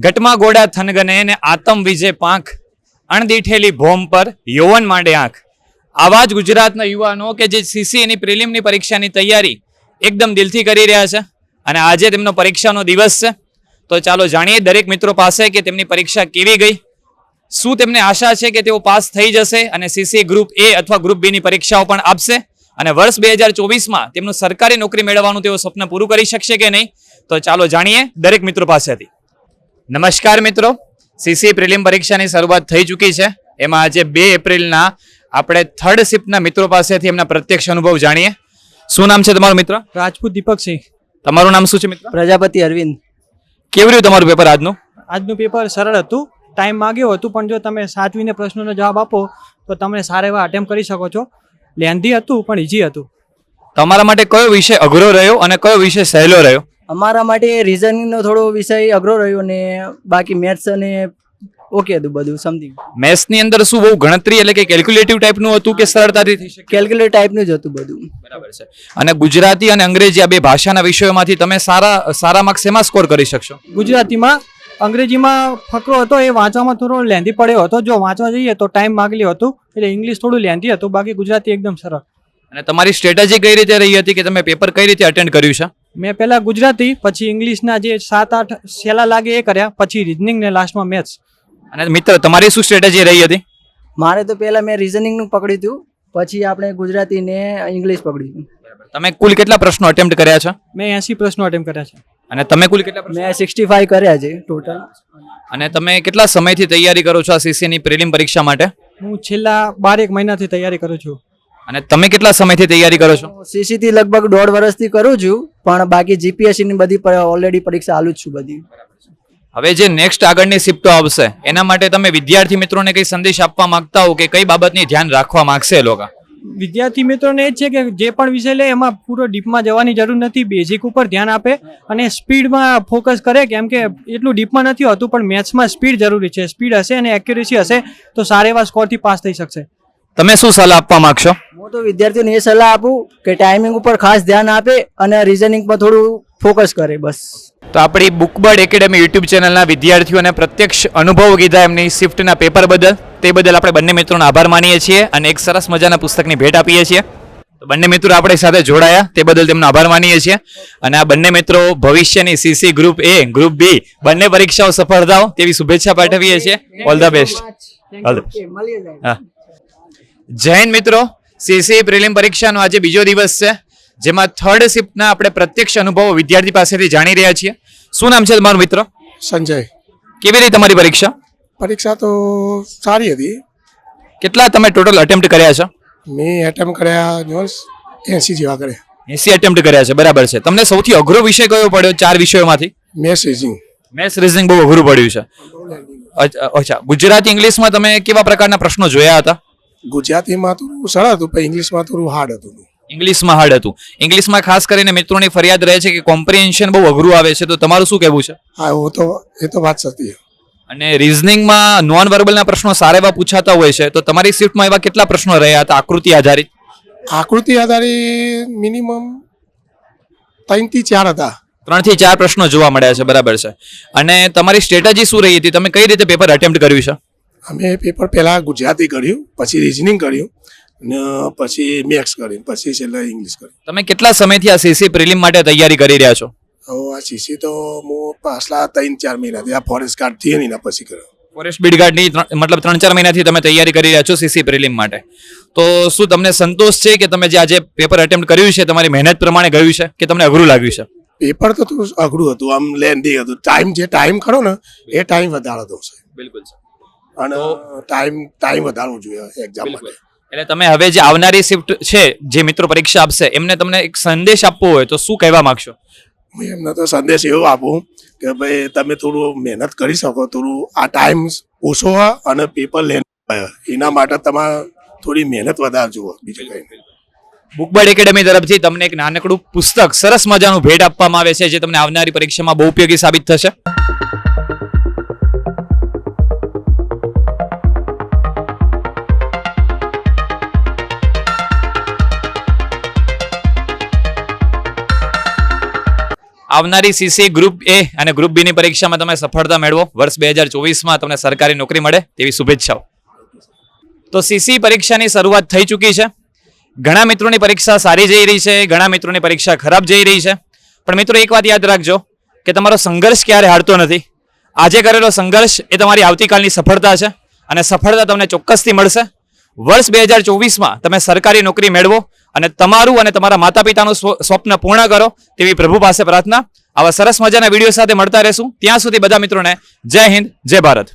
ઘટમાં ગોડા થનગને ને આતમ વિજે પાંખ, અણદીઠેલી ભોમ પર યૌવન માંડે આંખ. આવા જ ગુજરાતના યુવાનો કે જે સીસીએની પ્રિલિમની પરીક્ષાની તૈયારી એકદમ દિલથી કરી રહ્યા છે અને આજે તેમનો પરીક્ષાનો દિવસ છે. તો ચાલો જાણીએ દરેક મિત્રો પાસે કે તેમની પરીક્ષા કેવી ગઈ, શું તેમને આશા છે કે તેઓ પાસ થઈ જશે અને સીસી ગ્રુપ એ અથવા ગ્રુપ બી ની પરીક્ષાઓ પણ આપશે અને વર્ષ 2024માં તેમનું સરકારી નોકરી મેળવવાનું તેઓ સ્વપ્ન પૂરું કરી શકશે કે નહીં. તો ચાલો જાણીએ દરેક મિત્રો પાસેથી. નમસ્કાર મિત્રો, સીસી પ્રિલિમ પરીક્ષાની શરૂઆત થઈ ચૂકી છે. એમાં આજે 2 એપ્રિલના આપણે થર્ડ શિફ્ટના મિત્રો પાસેથી એમના પ્રત્યક્ષ અનુભવ જાણીએ. શું નામ છે તમારું મિત્ર? રાજપૂત દીપકસિંહ. તમારું નામ શું છે મિત્ર? પ્રજાપતિ અરવિંદ. કેવું રહ્યું તમારું પેપર આજનું? આજનું પેપર સરળ હતું, ટાઈમ માંગ્યો હતું, પણ જો તમે સાચવીને પ્રશ્નોનો જવાબ આપો તો તમે સારા એવા અટેમ્પ કરી શકો છો. લેન્ધી હતું પણ ઇઝી હતું. તમારા માટે કયો વિષય અઘરો રહ્યો અને કયો વિષય સહેલો રહ્યો? અમારા માટે રીઝનિંગનો થોડો વિષય અઘરો રહ્યો ને બાકી મેથ્સ અને ઓકે હતું, બધું સમથિંગ. મેથ્સની અંદર શું બહુ ગણતરી એટલે કે કેલ્ક્યુલેટિવ ટાઈપનું હતું કે સરળતાથી થઈ શકે? કેલ્ક્યુલેટ ટાઈપનું જ હતું બધું. બરાબર છે. અને ગુજરાતી અને અંગ્રેજી આ 2 ભાષાના વિષયોમાંથી તમે સારા માર્ક્સ એમાં સ્કોર કરી શકશો? ગુજરાતીમાં, અંગ્રેજીમાં ફકરો હતો એ વાંચવામાં થોડો લેન્ધી પડ્યો હતો. જો વાંચવા જઈએ તો ટાઈમ માંગલ્યો હતું, એટલે ઇંગ્લિશ થોડું લેન્ધી હતું, બાકી ગુજરાતી એકદમ સરળ. અને તમારી સ્ટ્રેટેજી કઈ રીતે રહી હતી કે તમે પેપર કઈ રીતે અટેન્ડ કર્યું છે? મેં પહેલા ગુજરાતી, પછી ઇંગ્લિશના જે 7-8 સહેલા લાગે એ કર્યા, પછી રીઝનિંગ ને લાસ્ટમાં મેથ્સ. અને મિત્ર તમારી શું સ્ટ્રેટેજી રહી હતી? મારે તો પહેલા મેં રીઝનિંગનું પકડ્યું હતું, પછી આપણે ગુજરાતી ને ઇંગ્લિશ પકડ્યું. તમે કુલ કેટલા પ્રશ્નો અટેમ્પ્ટ કર્યા છે? મેં 80 પ્રશ્નો અટેમ્પ કર્યા છે. અને તમે કુલ કેટલા પ્રશ્નો? મેં 65 કર્યા છે ટોટલ. અને તમે કેટલા સમયથી તૈયારી કરો છો આ સીસીની પ્રિલિમ પરીક્ષા માટે? હું છેલ્લા 12 મહિનાથી તૈયારી કરું છું. અને તમે કેટલા સમયથી તૈયારી કરો છો? સીસી થી લગભગ 1.5 વર્ષથી કરું છું, પણ બાકી જીપીએસસી ની બધી ઓલરેડી પરીક્ષા આલું જ છું બધી. હવે જે નેક્સ્ટ આગળની શિફ્ટો આવશે એના માટે તમે વિદ્યાર્થી મિત્રોને કઈ સંદેશ આપવા માંગતા હો કે કઈ બાબતની ધ્યાન રાખવા માંગશે લોકો? વિદ્યાર્થી મિત્રોને એ જ છે કે જે પણ વિષય લે એમાં પૂરો ડીપમાં જવાની જરૂર નથી, બેઝિક ઉપર ધ્યાન આપે અને સ્પીડમાં ફોકસ કરે, કેમ કે એટલું ડીપમાં નથી હોતું, પણ મેથ્સમાં સ્પીડ જરૂરી છે. સ્પીડ હશે અને એક્યુરેસી હશે તો સારા એવા સ્કોરથી પાસ થઈ શકશે. તમે શું સલાહ આપવા માંગશો? હું તો વિદ્યાર્થીઓને એ સલાહ આપું કે ટાઈમિંગ ઉપર ખાસ ધ્યાન આપે અને રીઝનિંગ પર થોડું ફોકસ કરે, બસ. તો આપણી બુકબર્ડ એકેડેમી યુટ્યુબ ચેનલના વિદ્યાર્થીઓને પ્રત્યક્ષ અનુભવ કીધા એમની શિફ્ટના પેપર બદલ, તે બદલ આપણે બંને મિત્રોનો આભાર માનીએ છીએ અને એક સરસ મજાના પુસ્તકની ભેટ આપીએ છીએ. તો બંને મિત્રો આપણી સાથે જોડાયા તે બદલ તેમનો આભાર માનીએ છીએ. અને આ બંને મિત્રો ભવિષ્યની સીસી ગ્રુપ એ, ગ્રુપ બી બંને પરીક્ષાઓ સફળ થાવ તેવી શુભેચ્છા પાઠવીએ છીએ. All the best. હા, જય હિન્દ મિત્રો. સીસી પ્રિલિમ પરીક્ષાનો આજે બીજો દિવસ છે, જેમાં થર્ડ શિફ્ટના આપણે પ્રત્યક્ષ અનુભવો વિદ્યાર્થી પાસેથી જાણી રહ્યા છીએ. શું નામ છે તમારું મિત્ર? સંજય. કેવી રહી તમારી પરીક્ષા? પરીક્ષા તો સારી હતી. કેટલા તમે ટોટલ અટેમ્પ્ટ કર્યા છે? મેં એટેમ્પ કર્યા 80 જેવા કર્યા. 80 અટેમ્પ્ટ કર્યા છે, બરાબર છે. તમને સૌથી અઘરો વિષય કયો પડ્યો 4 વિષયોમાંથી? Maths reasoning. મેથ્સ રીઝનિંગ બહુ અઘરું પડ્યું છે. અચ્છા, ગુજરાતી ઇંગ્લિશમાં તમે કેવા પ્રકારના પ્રશ્નો જોયા હતા? ગુજરાતીમાં થોડું સરળ હતું, પણ ઇંગ્લિશમાં થોડું હાર્ડ હતું. ઇંગ્લિશમાં હાર્ડ હતું. ઇંગ્લિશમાં ખાસ કરીને મિત્રોની ફરિયાદ રહે છે કે કોમ્પ્રિહેન્શન બહુ અઘરું આવે છે, તો તમારું શું કહેવું છે? હા, એ તો વાત સત્ય. અને રીઝનિંગમાં નોન વર્બલના પ્રશ્નો સારા એવા પૂછાતા હોય છે, તો તમારી શિફ્ટમાં એવા કેટલા પ્રશ્નો રહ્યા હતા આકૃતિ આધારિત? આકૃતિ આધારિત મિનિમમ 3 થી 4 હતા. 3 થી 4 પ્રશ્નો જોવા મળ્યા છે, બરાબર છે. અને તમારી સ્ટ્રેટેજી શું રહી હતી? તમે કઈ રીતે પેપર અટેમ્પ્ટ કર્યું છે? અમે પેપર પહેલા ગુજરાતી કર્યું, પછી રીઝનિંગ કર્યું અને પછી મેથ્સ કર્યું, પછી છેલ્લે ઇંગ્લિશ કર્યું. તમે કેટલા સમયથી આ સીસી પ્રિલિમ માટે તૈયારી કરી રહ્યા છો? આ સીસી તો હું પાછલા 3-4 મહિનાથી આ ફોરેસ્ટ ગાર્ડ થી એના પછી કર્યો. ફોરેસ્ટ બીડ ગાર્ડની મતલબ 3-4 મહિનાથી તમે તૈયારી કરી રહ્યા છો સીસી પ્રિલિમ માટે. તો શું તમને સંતોષ છે કે તમે જે આજે પેપર અટેમ્પ્ટ કર્યું છે તમારી મહેનત પ્રમાણે ગયું છે કે તમને અઘરું લાગ્યું છે? પેપર તો થોડું અઘરું હતું, આમ લેન્ધી હતું. ટાઈમ ખરો ને એ ટાઈમ વધારો હતો. બિલકુલ. અને ટાઈમ વધારવો જોઈએ એક્ઝામ માટે. એટલે તમે હવે જે આવનારી શિફ્ટ છે, જે મિત્રો પરીક્ષા આપશે એમને તમને એક સંદેશ આપવો હોય તો શું કહેવા માંગશો? હું એમને તો સંદેશ એવો આપું કે ભાઈ તમે થોડું મહેનત કરી શકો, થોડું આ ટાઈમ ઓછો હોય અને પેપર લે એના માટે તમારે થોડી મહેનત વધારજો, બીજું કંઈ. બુકબર્ડ એકેડેમી તરફથી તમને એક નાનકડું પુસ્તક સરસ મજાનું ભેટ આપવામાં આવે છે, જે તમને આવનારી પરીક્ષામાં બહુ ઉપયોગી સાબિત થશે. આવનારી સીસી ગ્રુપ એ અને ગ્રુપ બી ની પરીક્ષામાં તમે સફળતા મેળવો, વર્ષ 2024માં તમને સરકારી નોકરી મળે તેવી શુભેચ્છાઓ. તો સીસી પરીક્ષાની શરૂઆત થઈ ચૂકી છે. ઘણા મિત્રોની પરીક્ષા સારી જઈ રહી છે, ઘણા મિત્રોની પરીક્ષા ખરાબ જઈ રહી છે. પણ મિત્રો એક વાત યાદ રાખજો કે તમારો સંઘર્ષ ક્યારે હારતો નથી. આજે કરેલો સંઘર્ષ એ તમારી આવતીકાલની સફળતા છે અને સફળતા તમને ચોક્કસથી મળશે. વર્ષ 2024માં તમે સરકારી નોકરી મેળવો અને તમારું અને તમારા માતા પિતાનું સ્વપ્ન પૂર્ણ કરો તેવી પ્રભુ પાસે પ્રાર્થના. આવા સરસ મજાના વિડીયો સાથે મળતા રહેશું. ત્યાં સુધી બધા મિત્રોને જય હિન્દ, જય ભારત.